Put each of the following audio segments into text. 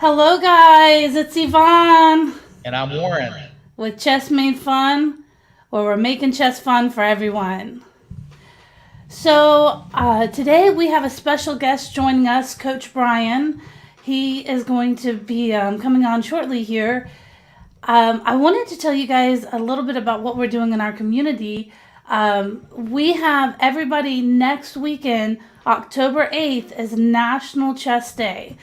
Hello, guys. It's Yvonne And I'm Warren. with Chess Made Fun, where we're making chess fun for everyone. So, today we have a special guest joining us, Coach Bryant. He is going to be coming on shortly here. I wanted to tell you guys a little bit about what we're doing in our community. We have everybody next weekend, October 8th, is National Chess Day.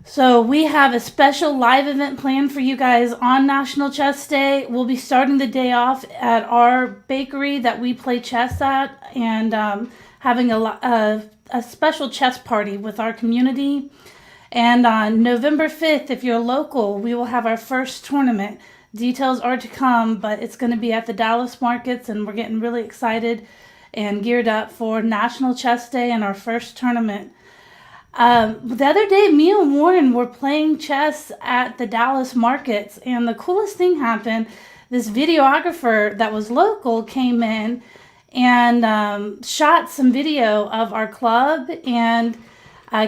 So we have a special live event planned for you guys on National Chess Day. We'll be starting the day off at our bakery that we play chess at, and having a special chess party with our community. And on November 5th, if you're local, we will have our first tournament. Details are to come, but it's going to be at the Dallas markets, and we're getting really excited and geared up for National Chess Day and our first tournament. The other day, me and Warren were playing chess at the Dallas markets, and the coolest thing happened. This videographer that was local came in and shot some video of our club and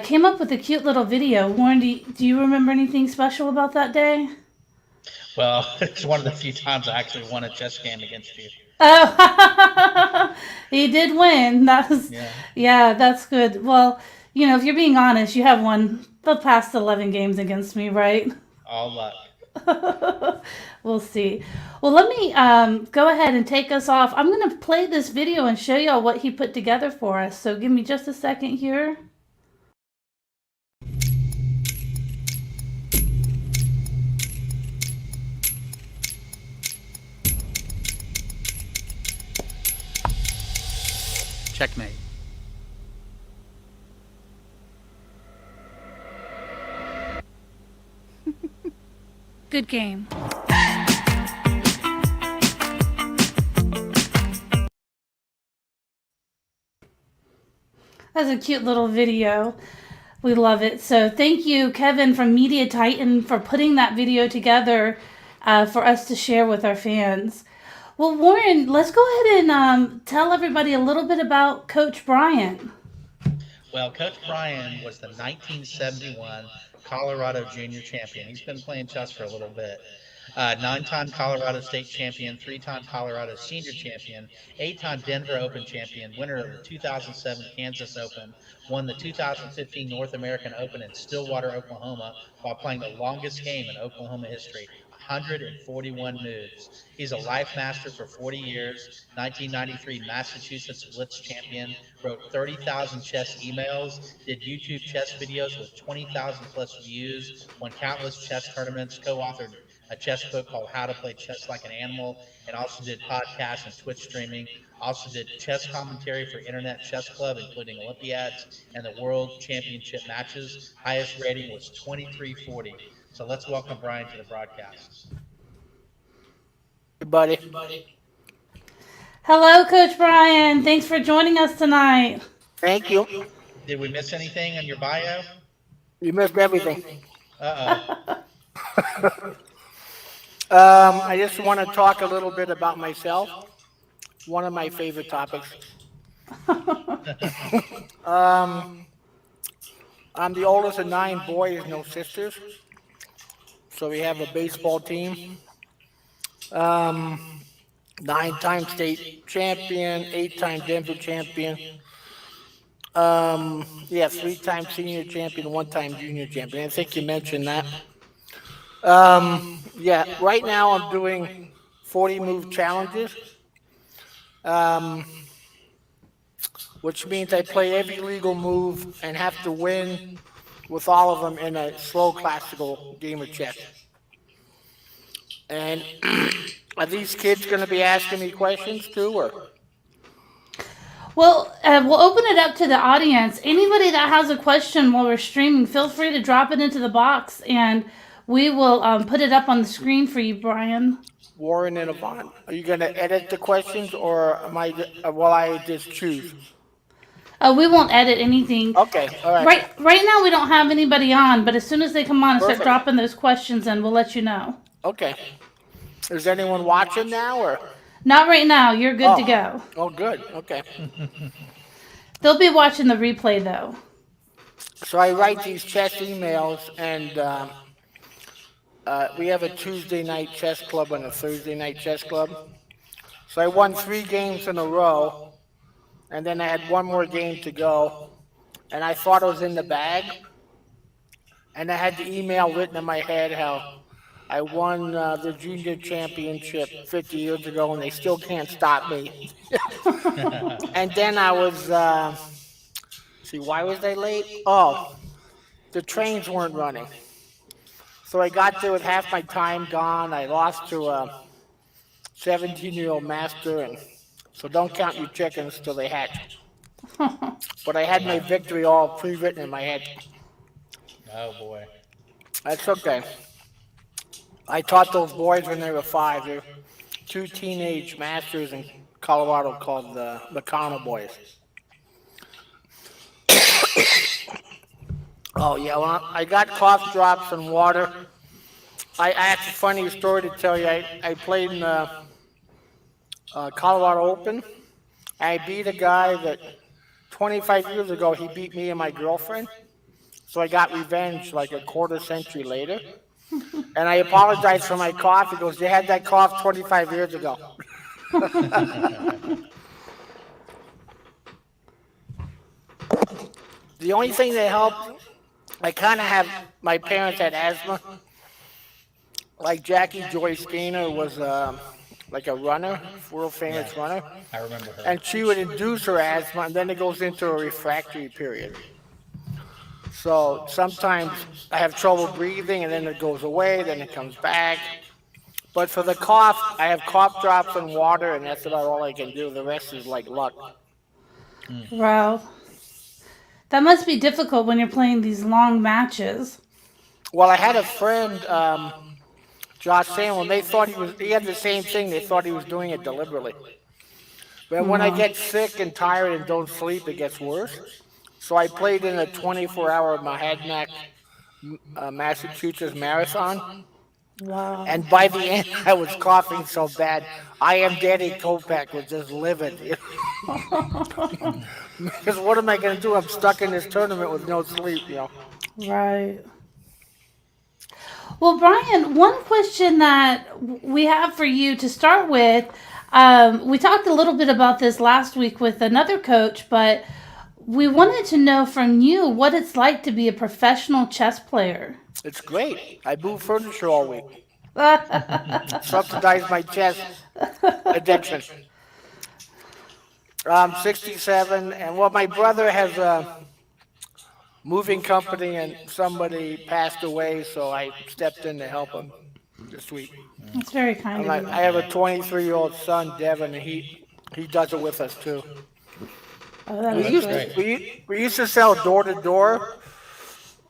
came up with a cute little video. Warren, do you remember anything special about that day? Well, it's one of the few times I actually won a chess game against you. Oh, he did win. Yeah, Yeah, that's good. Well, if you're being honest, you have won the past 11 games against me, right? all luck. We'll see. Well, let me go ahead and take us off. I'm going to play this video and show y'all what he put together for us. So give me just a second here. Checkmate. Good game. That's a cute little video. We love it. So thank you, Kevin from Media Titan, for putting that video together for us to share with our fans. Well, Warren, let's go ahead and tell everybody a little bit about Coach Bryant. Well, Coach Bryant was the 1971 Colorado Junior Champion. He's been playing chess for a little bit. 9-time Colorado State Champion, 3-time Colorado Senior Champion, 8-time Denver Open Champion, winner of the 2007 Kansas Open, won the 2015 North American Open in Stillwater, Oklahoma, while playing the longest game in Oklahoma history, 141 moves. He's a life master for 40 years, 1993 Massachusetts Blitz champion, wrote 30,000 chess emails, did YouTube chess videos with 20,000 plus views, won countless chess tournaments, co-authored a chess book called How to Play Chess Like an Animal, and also did podcasts and Twitch streaming. Also did chess commentary for Internet Chess Club, including Olympiads and the World Championship matches. Highest rating was 2340. So let's welcome Brian to the broadcast. Everybody. Hello, Coach Bryant. Thanks for joining us tonight. Thank you. Did we miss anything in your bio? You missed everything. Uh-oh. I just want to talk a little bit about myself. One of my favorite topics. I'm the oldest of 9 boys, no sisters. So we have a baseball team. 9-time state champion, 8-time Denver champion. 3-time senior champion, 1-time junior champion. I think you mentioned that. Right now I'm doing 40 move challenges, which means I play every legal move and have to win with all of them in a slow classical game of chess. And are these kids going to be asking me questions too, or? Well, we'll open it up to the audience. Anybody that has a question while we're streaming, feel free to drop it into the box, and we will put it up on the screen for you, Brian. Warren and Yvonne, are you going to edit the questions, or will I just choose? We won't edit anything. Okay, all right. Right now we don't have anybody on, but as soon as they come on and start Perfect. dropping those questions in, we'll let you know. Okay. Is anyone watching now, or? Not right now. You're good to go. Oh, good. Okay. They'll be watching the replay, though. So I write these chess emails, and we have a Tuesday night chess club and a Thursday night chess club. So I won 3 games in a row, and then I had one more game to go, and I thought I was in the bag, and I had the email written in my head how I won the junior championship 50 years ago, and they still can't stop me. And then I was, see, why was I late? Oh, the trains weren't running. So I got there with half my time gone. I lost to a 17-year-old master, and so don't count your chickens till they hatch. But I had my victory all pre-written in my head. Oh boy. That's okay. I taught those boys when they were 5. They're 2 teenage masters in Colorado called the McConnell boys. Oh yeah, well, I got cough drops and water. I have a funny story to tell you. I played in the Colorado Open. I beat a guy that 25 years ago he beat me and my girlfriend. So I got revenge like a quarter century later. And I apologized for my cough. He goes, "You had that cough 25 years ago." The only thing that helped, I kind of have, my parents had asthma. Like Jackie Joyce Gaynor was like a runner, world famous runner. I remember her. And she would induce her asthma, and then it goes into a refractory period. So sometimes I have trouble breathing, and then it goes away, then it comes back. But for the cough, I have cough drops and water, and that's about all I can do. The rest is like luck. Wow. That must be difficult when you're playing these long matches. Well, I had a friend, Josh Samuel, and they thought he had the same thing. They thought he was doing it deliberately. But when I get sick and tired and don't sleep, it gets worse. So I played in a 24-hour Mahadnac, Massachusetts marathon. Wow. And by the end, I was coughing so bad. I am Danny Kopeck was just livid. Because what am I going to do? I'm stuck in this tournament with no sleep. Right. Well, Brian, one question that we have for you to start with, we talked a little bit about this last week with another coach, but we wanted to know from you what it's like to be a professional chess player. It's great. I move furniture all week. Subsidize my chess addiction. I'm 67, and well, my brother has a moving company, and somebody passed away, so I stepped in to help him this week. That's very kind of you. I have a 23-year-old son, Devin, and he does it with us too. Oh, that We is used great. to we used to sell door to door,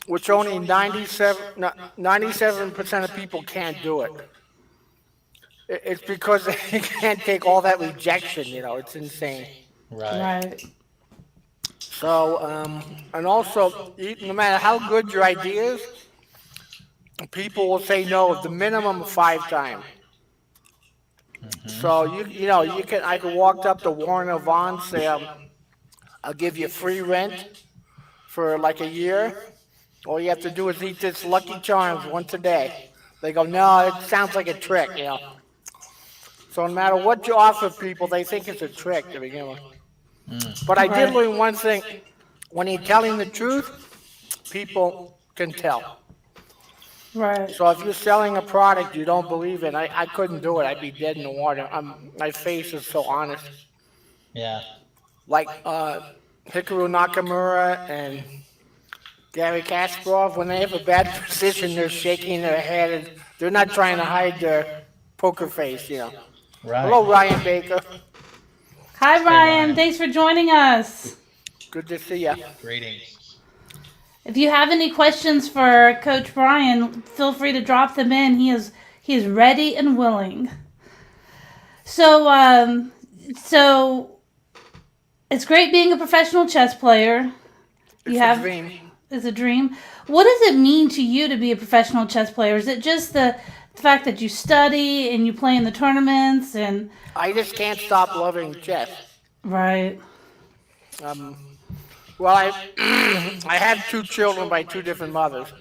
which only 97% of people can't do it. It's because they can't take all that rejection. It's insane. Right. Right. So, and also, no matter how good your idea is, people will say no the minimum of 5 times. So I could walk up to Warren or Vaughn, say, I'll give you free rent for like a year. All you have to do is eat this Lucky Charms once a day. They go, no, it sounds like a trick. So no matter what you offer people, they think it's a trick to begin with. But I did learn one thing. When you're telling the truth, people can tell. Right. So if you're selling a product you don't believe in, I couldn't do it. I'd be dead in the water. My face is so honest. Yeah. Like Hikaru Nakamura and Gary Kasparov, when they have a bad position, they're shaking their head and they're not trying to hide their poker face. Right. Hello, Ryan Baker. Hi, Ryan. Ryan. Thanks for joining us. Good to see you. Greetings. If you have any questions for Coach Brian, feel free to drop them in. He is ready and willing. So it's great being a professional chess player. It's a dream. It's a dream. What does it mean to you to be a professional chess player? Is it just the fact that you study and you play in the tournaments and I just can't stop loving chess. right? Well, I I have two children by two different mothers,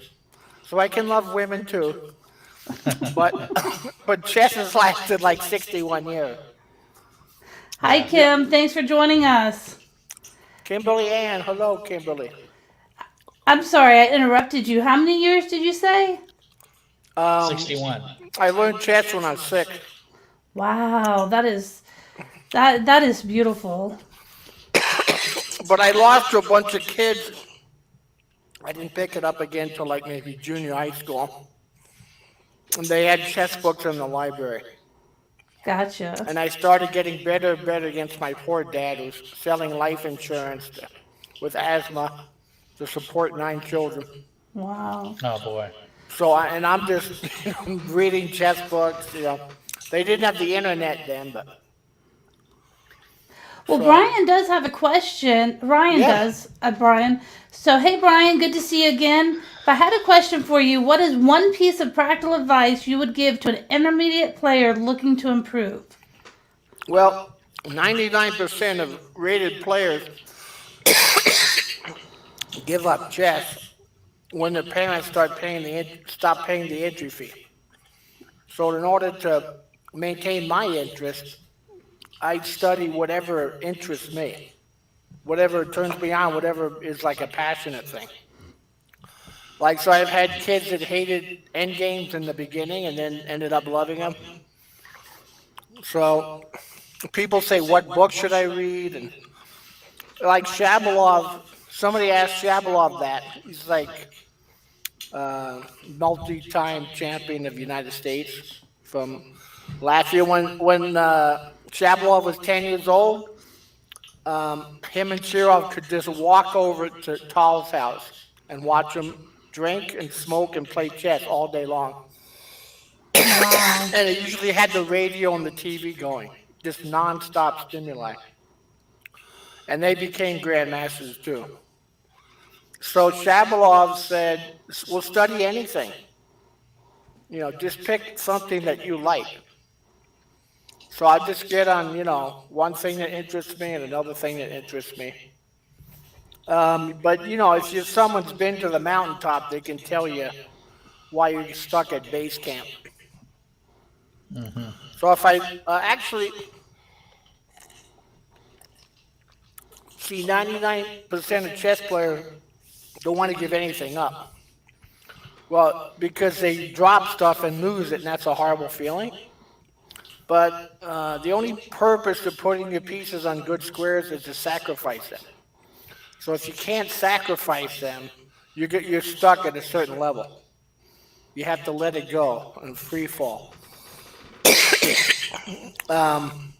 so I can love women too. But but chess has lasted like 61 years. Hi, Yeah. Yeah. Kim. Thanks for joining us. Kimberly Ann, hello, Kimberly. I'm sorry I interrupted you. How many years did you say? Um, 61. I learned chess when I was 6, Wow, that is beautiful. but I lost to a bunch of kids. I didn't pick it up again till like maybe junior high school. And they had chess books in the library. Gotcha. And I started getting better and better against my poor dad, who's selling life insurance with asthma to support 9 children. Wow. Oh boy. So and I'm just reading chess books. They didn't have the internet then, but Well, so Brian does have a question. Ryan yeah. does, Brian. So, hey, Brian, good to see you again. If I had a question for you, what is one piece of practical advice you would give to an intermediate player looking to improve? Well, 99% of rated players give up chess when their parents stop paying the entry fee. So in order to maintain my interest, I study whatever interests me, whatever turns me on, whatever is like a passionate thing. Like, so I've had kids that hated end games in the beginning and then ended up loving them. So people say, what book should I read? And like Shabalov, somebody asked Shabalov that. He's like uh, multi-time champion of the United States from Latvia. When Shabalov was 10 years old, him and Shirov could just walk over to Tal's house and watch him drink and smoke and play chess all day long. Wow. And it usually had the radio and the TV going, just nonstop stimuli. And they became grandmasters too. So Shabalov said, "We'll study anything. Just pick something that you like." So I just get on, one thing that interests me and another thing that interests me. But if someone's been to the mountaintop, they can tell you why you're stuck at base camp. Hmm. So if I actually see 99% of chess players don't want to give anything up. Well, because they drop stuff and lose it, and that's a horrible feeling. But the only purpose of putting your pieces on good squares is to sacrifice them. So if you can't sacrifice them, you're stuck at a certain level. You have to let it go and free fall. Um,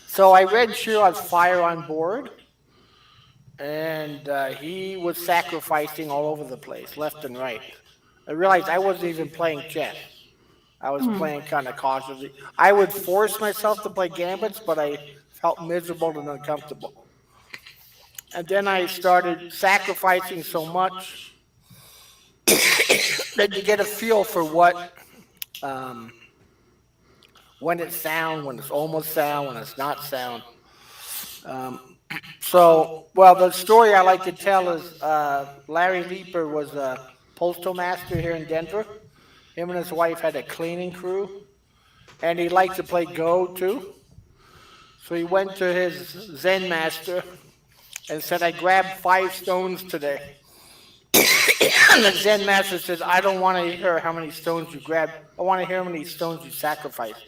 so I read Shirov's Fire on Board, and he was sacrificing all over the place, left and right. I realized I wasn't even playing chess. I was Hmm. playing kind of cautiously. I would force myself to play gambits, but I felt miserable and uncomfortable. And then I started sacrificing so much that you get a feel for um, when it's sound, when it's almost sound, when it's not sound. Um, well, the story I like to tell is Larry Leeper was a postal master here in Denver. Him and his wife had a cleaning crew, and he liked to play Go too. So he went to his Zen master and said, "I grabbed 5 stones today." And the Zen master says, "I don't want to hear how many stones you grabbed. I want to hear how many stones you sacrificed."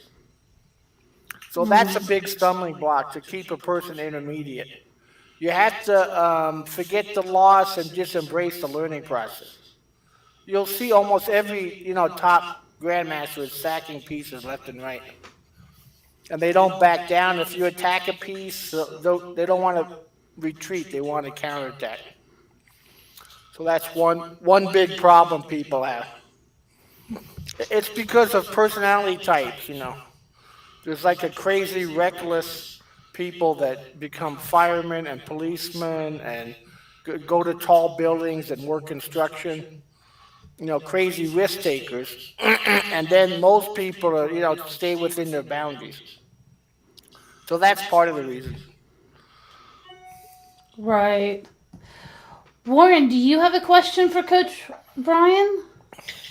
So that's a big stumbling block to keep a person intermediate. You have to forget the loss and just embrace the learning process. You'll see almost every top grandmaster is sacking pieces left and right, and they don't back down. If you attack a piece, they don't want to retreat; they want to counterattack. So that's one big problem people have. It's because of personality types. There's like a crazy, reckless people that become firemen and policemen and go to tall buildings and work construction. Crazy risk takers. And then most people are, stay within their boundaries. So that's part of the reason. Right. Warren, do you have a question for Coach Brian?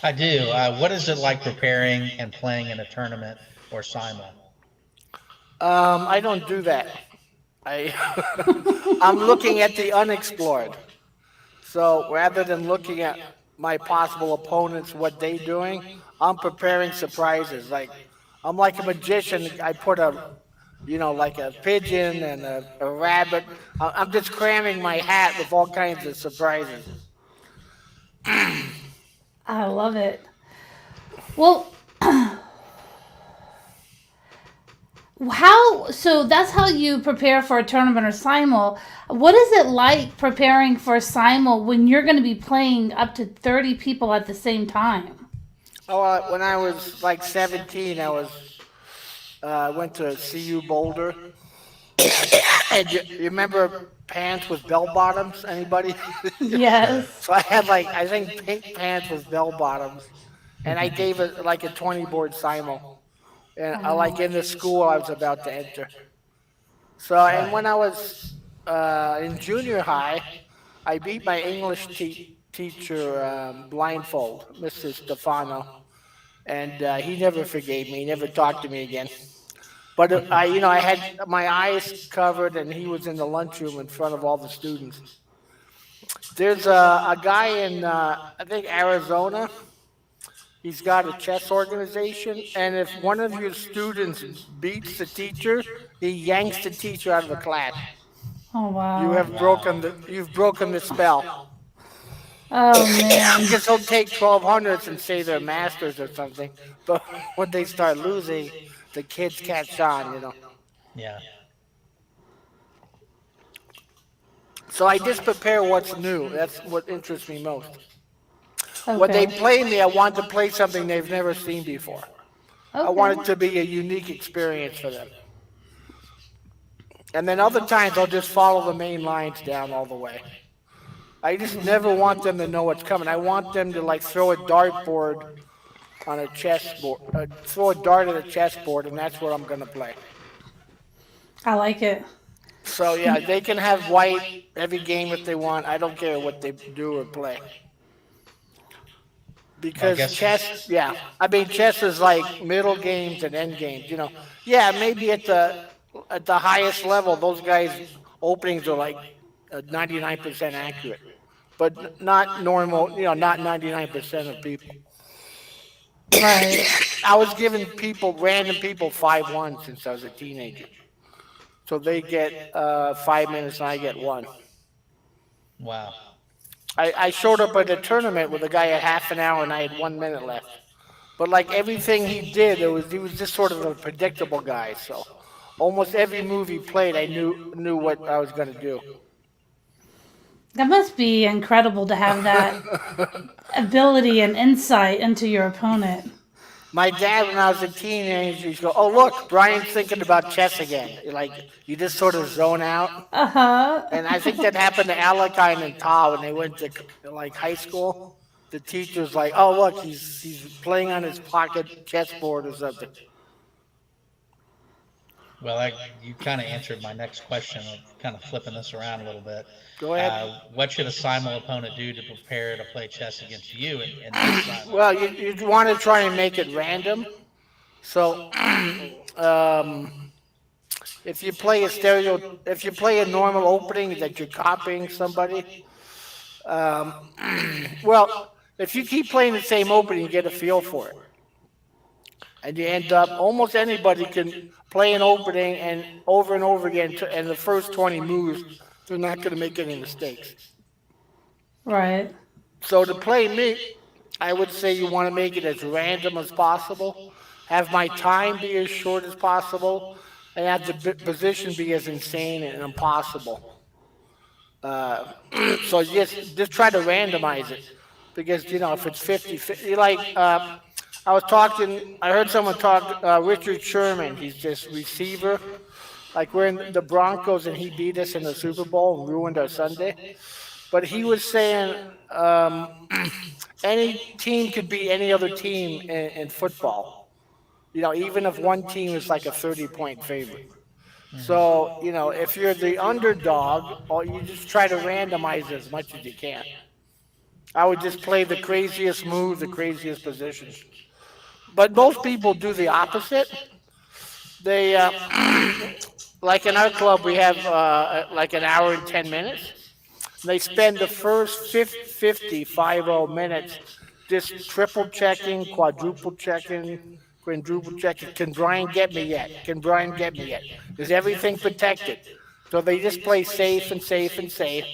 I do. What is it like preparing and playing in a tournament or simul? I don't do that. I I'm looking at the unexplored. So rather than looking at my possible opponents, what they doing, I'm preparing surprises. Like I'm like a magician. I put a, like a pigeon and a rabbit. I'm just cramming my hat with all kinds of surprises. I love it. Well, so that's how you prepare for a tournament or simul. What is it like preparing for a simul when you're going to be playing up to 30 people at the same time? Oh, when I was like 17, I went to CU Boulder, and you remember pants with bell bottoms? Anybody? Sure. Yes. So I had like I think pink pants with bell bottoms, and I gave it like a 20 board simul, and I like in the school I was about to enter. So and when I was in junior high, I beat my English teacher blindfold, Mr. Stefano, and he never forgave me. He never talked to me again. But I had my eyes covered, and he was in the lunchroom in front of all the students. There's a guy in I think Arizona. He's got a chess organization, and if one of your students beats the teacher, he yanks the teacher out of the class. Oh, You wow. have you've broken the spell. Oh, man. Because they'll take 1200s and say they're masters or something, but when they start losing, the kids catch on. Yeah. So I just prepare what's new. That's what interests me most. When they Okay. play me, I want to play something they've never seen before. I want it Okay. to be a unique experience for them. And then other times I'll just follow the main lines down all the way. I just never want them to know what's coming. I want them to like throw a dartboard on a chessboard, throw a dart at a chessboard, and that's what I'm going to play. I like it. So yeah, they can have white every game if they want. I don't care what they do or play. Well, I Because guess. chess, yeah, I mean chess is like middle games and end games. Yeah, maybe at the highest level, those guys' openings are like 99% accurate, but not normal. Not 99% of people. Right. I was giving random people 5-1 since I was a teenager, so they get 5 minutes and I get one. Wow. I showed up at a tournament with a guy at half an hour and I had 1 minute left. But like everything he did, he was just sort of a predictable guy. So almost every move he played, I knew what I was going to do. That must be incredible to have that ability and insight into your opponent. My dad, when I was a teenager, he'd go, "Oh look, Brian's thinking about chess again." Like you just sort of zone out. Uh huh. And I think that happened to Alakine and Ta when they went to like high school. The teacher's like, "Oh look, he's playing on his pocket chessboard or something." Well, you kind of answered my next question of kind of flipping this around a little bit. Go ahead. What should a simul opponent do to prepare to play chess against you in that simul? Well, you want to try and make it random. So, um, if you play a normal opening that you're copying somebody, um, well, if you keep playing the same opening, you get a feel for it, and you end up almost anybody can play an opening and over again, and the first 20 moves, they're not going to make any mistakes. Right. So to play me, I would say you want to make it as random as possible, have my time be as short as possible, and have the position be as insane and impossible. Uh, so just try to randomize it, because if it's 50-50, I heard someone talk, Richard Sherman, he's just receiver. Like we're in the Broncos and he beat us in the Super Bowl and ruined our Sunday. But he was saying any team could beat any other team in football. Even if one team is like a 30-point favorite. So, if you're the underdog, or you just try to randomize as much as you can. I would just play the craziest move, the craziest positions. But most people do the opposite. They, like in our club, we have like an hour and 10 minutes. They spend the first 50 minutes just triple checking, quadruple checking. Can Brian get me yet? Can Brian get me yet? Is everything protected? So they just play safe and safe and safe.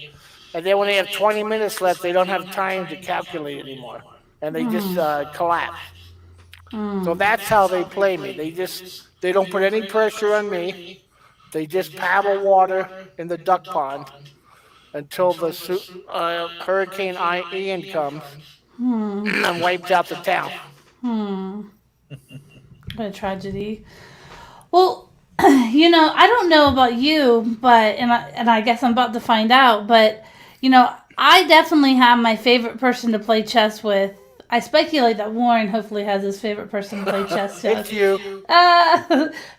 And then when they have 20 minutes left, they don't have time to calculate anymore. And they just collapse. So that's how they play me. They don't put any pressure on me. They just paddle water in the duck pond until the Hurricane Ian comes and wipes out the town. What a tragedy. Well, I don't know about you, but and I guess I'm about to find out, but I definitely have my favorite person to play chess with. I speculate that Warren hopefully has his favorite person to play chess with. It's you.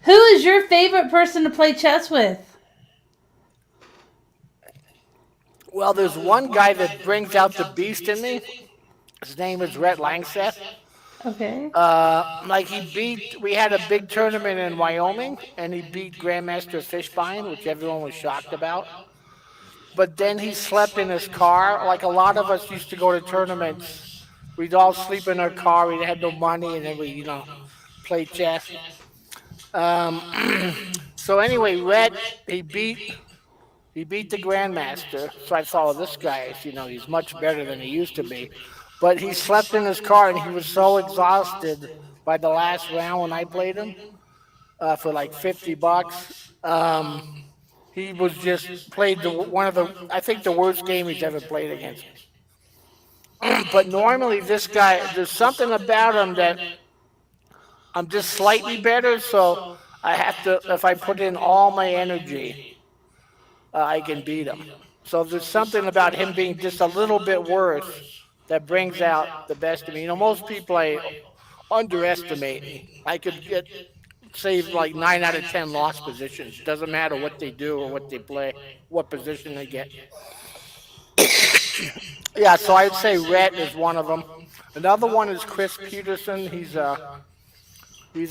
Who is your favorite person to play chess with? Well, there's one guy that brings out the beast in me. His name is Rhett Langseth. Okay. We had a big tournament in Wyoming, and he beat Grandmaster Fishbein, which everyone was shocked about. But then he slept in his car. Like a lot of us used to go to tournaments. We'd all sleep in our car. We had no money, and then we, play chess. So anyway, Rhett, he beat the Grandmaster. So I thought, well, this guy is, he's much better than he used to be. But he slept in his car, and he was so exhausted by the last round when I played him for like $50. He was just played I think the worst game he's ever played against me. But normally this guy, there's something about him that I'm just slightly better, so I have to, if I put in all my energy, I can beat him. So there's something about him being just a little bit worse that brings out the best of me. Most people underestimate me. I could save like 9 out of 10 lost positions. Doesn't matter what they do or what they play, what position they get. Yeah, so I'd say Rhett is one of them. Another one is Chris Peterson. He's a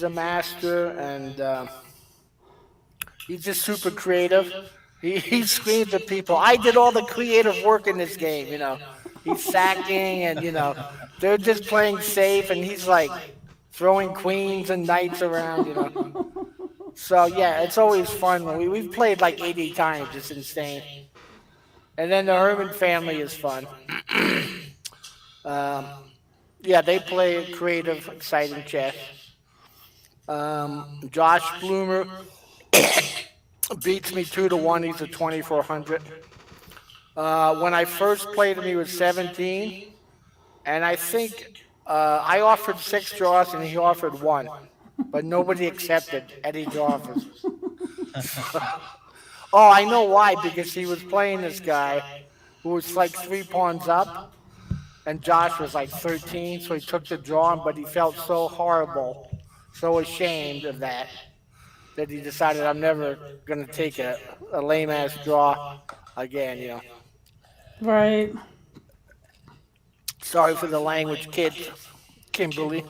master, and he's just super creative. He screams at people. I did all the creative work in this game, He's sacking, and they're just playing safe, and he's like throwing queens and knights around, So yeah, it's always fun. We've played like 80 times. It's insane. And then the Herman family is fun. Yeah, they play creative, exciting chess. Josh Bloomer beats me 2-1. He's a 2400. When I first played him, he was 17, and I think I offered 6 draws and he offered 1, but nobody accepted any offers. Oh, I know why, because he was playing this guy who was like 3 pawns up, and Josh was like 13, so he took the draw, but he felt so horrible, so ashamed of that he decided, I'm never going to take a lame-ass draw again, Right. Sorry for the language, kids. Kimberly.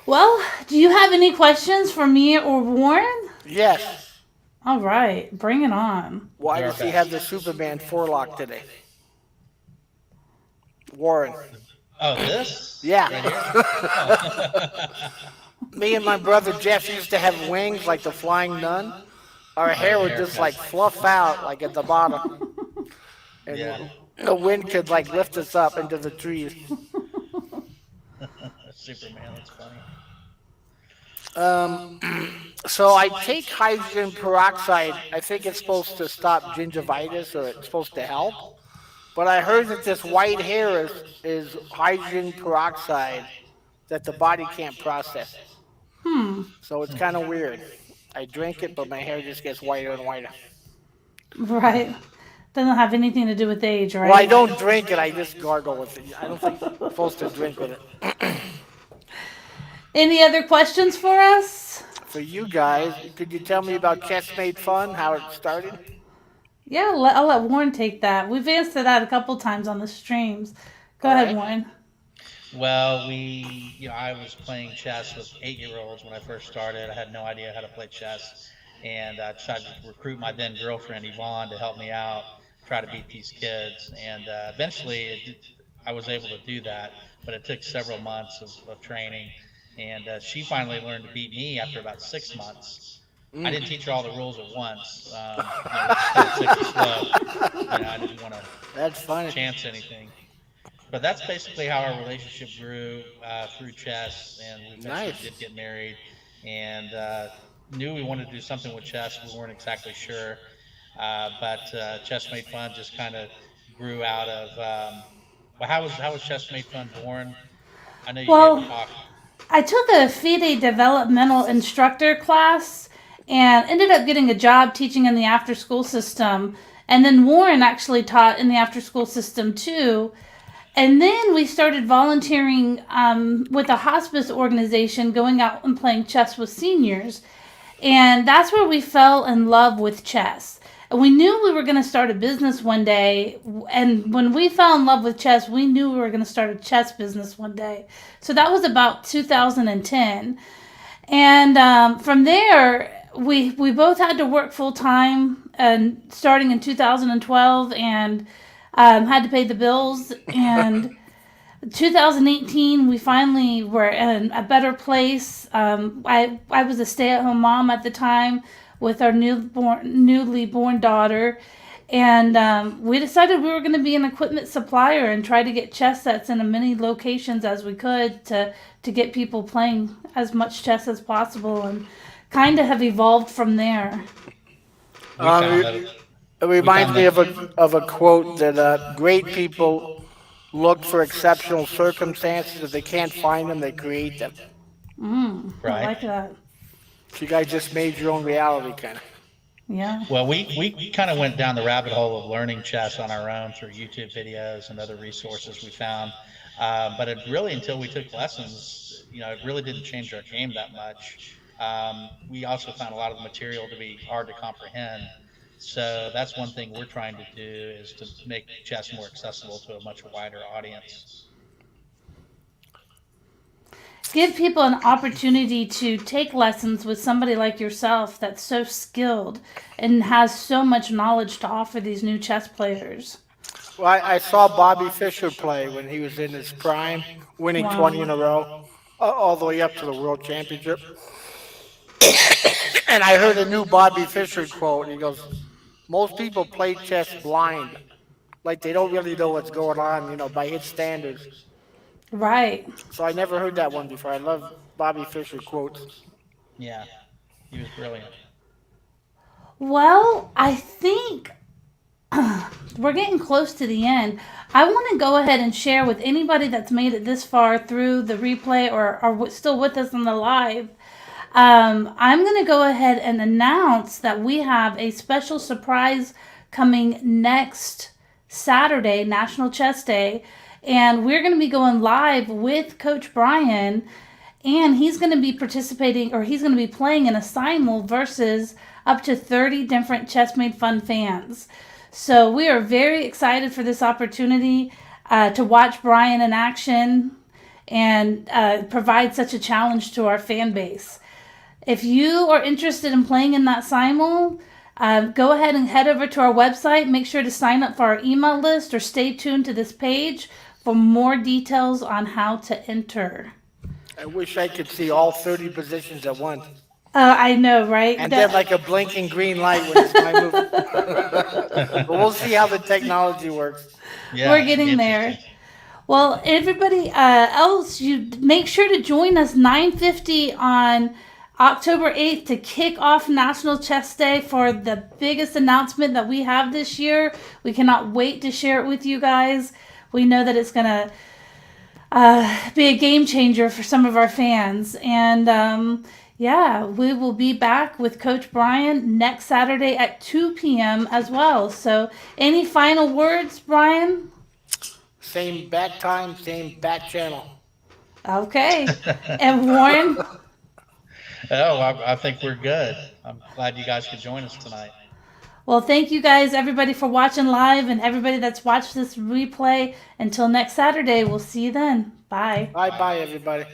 Well, do you have any questions for me or Warren? Yes. All right, bring it on. Why does he have the Superman forelock today? Warren. Oh, this? Yeah. Right here? Me and my brother Jeff used to have wings like the Flying Nun. Our hair would just like fluff out like at the bottom. And Yeah. the wind could like lift us up into the trees. Superman, that's funny. So I take hydrogen peroxide. I think it's supposed to stop gingivitis, or it's supposed to help. But I heard that this white hair is hydrogen peroxide that the body can't process. So it's kind of weird. I drink it, but my hair just gets whiter and whiter. Right. Doesn't have anything to do with age, right? Well, I don't drink it. I just gargle with it. I don't think I'm supposed to drink with it. Any other questions for us? for you guys. Could you tell me about Chess Made Fun, how it started? Yeah, I'll let Warren take that. We've answered that a couple times on the streams. Go All ahead, right. Warren. Well, I was playing chess with 8-year-olds when I first started. I had no idea how to play chess, and I tried to recruit my then girlfriend Yvonne to help me out, try to beat these kids. And eventually, I was able to do that, but it took several months of training. And she finally learned to beat me after about 6 months. I Mm. didn't teach her all the rules at once. We just kind of took it slow. I didn't want to That's funny. chance anything. But that's basically how our relationship grew through chess, and we eventually Nice. did get married, and knew we wanted to do something with chess. We weren't exactly sure, but Chess Made Fun just kind of grew out of. Well, how was Chess Made Fun born? I know you gave a Well, talk. I took a FIDE developmental instructor class and ended up getting a job teaching in the after school system. And then Warren actually taught in the after school system too. And then we started volunteering with a hospice organization, going out and playing chess with seniors. And that's where we fell in love with chess. And we knew we were going to start a business one day. And when we fell in love with chess, we knew we were going to start a chess business one day. So that was about 2010. And from there, we both had to work full time and starting in 2012 and had to pay the bills. And 2018, we finally were in a better place. I was a stay at home mom at the time with our newly born daughter. And we decided we were going to be an equipment supplier and try to get chess sets in as many locations as we could to get people playing as much chess as possible and kind of have evolved from there. We found Um, that it we reminds found me that of a quote that great people look for exceptional circumstances. If they can't find them, they create them. I right. like that. So you guys just made your own reality, kind of. Yeah. Well, we kind of went down the rabbit hole of learning chess on our own through YouTube videos and other resources we found. But it really, until we took lessons, it really didn't change our game that much. We also found a lot of the material to be hard to comprehend. So that's one thing we're trying to do is to make chess more accessible to a much wider audience. Give people an opportunity to take lessons with somebody like yourself that's so skilled and has so much knowledge to offer these new chess players. Well, I saw Bobby Fischer play when he was in his prime, winning 20 in a row, all the way up to the World Championship. And I heard a new Bobby Fischer quote, and he goes, "Most people play chess blind, like they don't really know what's going on, by his standards." Right. So I never heard that one before. I love Bobby Fischer quotes. Yeah, he was brilliant. Well, I think we're getting close to the end. I want to go ahead and share with anybody that's made it this far through the replay or are still with us on the live. I'm going to go ahead and announce that we have a special surprise coming next Saturday, National Chess Day. And we're going to be going live with Coach Brian. And he's going to be participating, or he's going to be playing in a simul versus up to 30 different Chess Made Fun fans. So we are very excited for this opportunity to watch Brian in action and provide such a challenge to our fan base. If you are interested in playing in that simul, go ahead and head over to our website. Make sure to sign up for our email list or stay tuned to this page for more details on how to enter. I wish I could see all 30 positions at once. I know, right? And then like a blinking green light when it's my move. But we'll see how the technology works. Yeah, We're it'd be getting there. interesting. Well, everybody else, you make sure to join us 9:50 on October 8th to kick off National Chess Day for the biggest announcement that we have this year. We cannot wait to share it with you guys. We know that it's going to be a game changer for some of our fans. And yeah, we will be back with Coach Brian next Saturday at 2 p.m. as well. So any final words, Brian? Same back time, same back channel. Okay. And Warren? Oh, I think we're good. I'm glad you guys could join us tonight. Well, thank you guys, everybody, for watching live, and everybody that's watched this replay. Until next Saturday, we'll see you then. Bye. Bye bye, everybody.